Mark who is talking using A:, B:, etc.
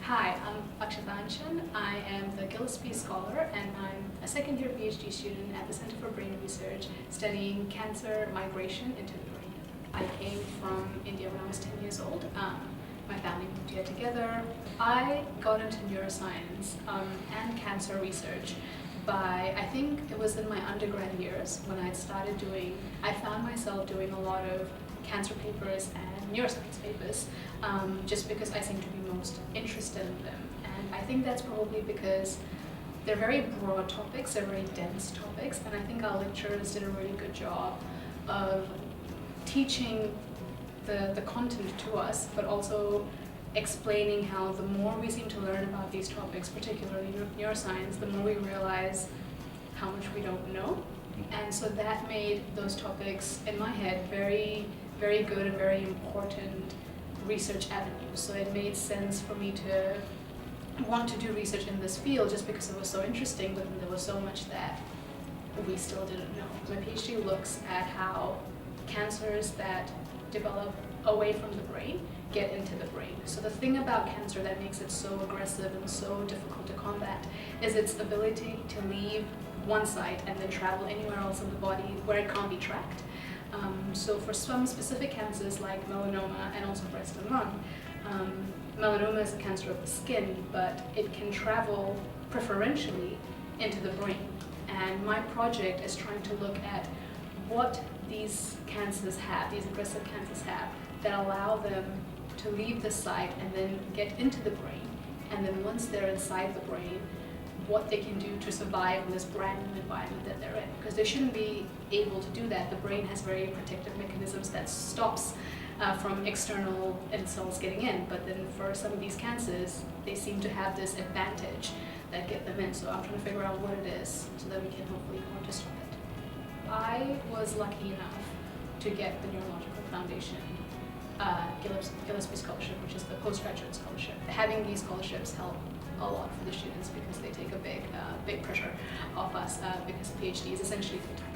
A: Hi, I'm Akshata Anchan. I am the Gillespie Scholar and I'm a second year PhD student at the Center for Brain Research studying cancer migration into the brain. I came from India when I was 10 years old. My family moved here together. I got into neuroscience and cancer research by, I think it was in my undergrad years when I found myself doing a lot of cancer papers and neuroscience papers just because I seem to be most interested in them. And I think that's probably because they're very broad topics, they're very dense topics, and I think our lecturers did a really good job of teaching the content to us, but also explaining how the more we seem to learn about these topics, particularly neuroscience, the more we realize how much we don't know. And so that made those topics, in my head, very, very good and very important research avenues. So it made sense for me to want to do research in this field just because it was so interesting, but then there was so much that we still didn't know. My PhD looks at how cancers that develop away from the brain get into the brain. So the thing about cancer that makes it so aggressive and so difficult to combat is its ability to leave one site and then travel anywhere else in the body where it can't be tracked. So for some specific cancers like melanoma and also breast and lung, melanoma is a cancer of the skin, but it can travel preferentially into the brain. And my project is trying to look at what these cancers have, these aggressive cancers have, that allow them to leave the site and then get into the brain. And then once they're inside the brain, what they can do to survive in this brand new environment that they're in. Because they shouldn't be able to do that. The brain has very protective mechanisms that stops from external cells getting in. But then for some of these cancers, they seem to have this advantage that get them in. So I'm trying to figure out what it is so that we can hopefully want to stop it. I was lucky enough to get the Neurological Foundation Gillespie Scholarship, which is the postgraduate scholarship. Having these scholarships help a lot for the students because they take a big pressure off us because PhD is essentially full-time.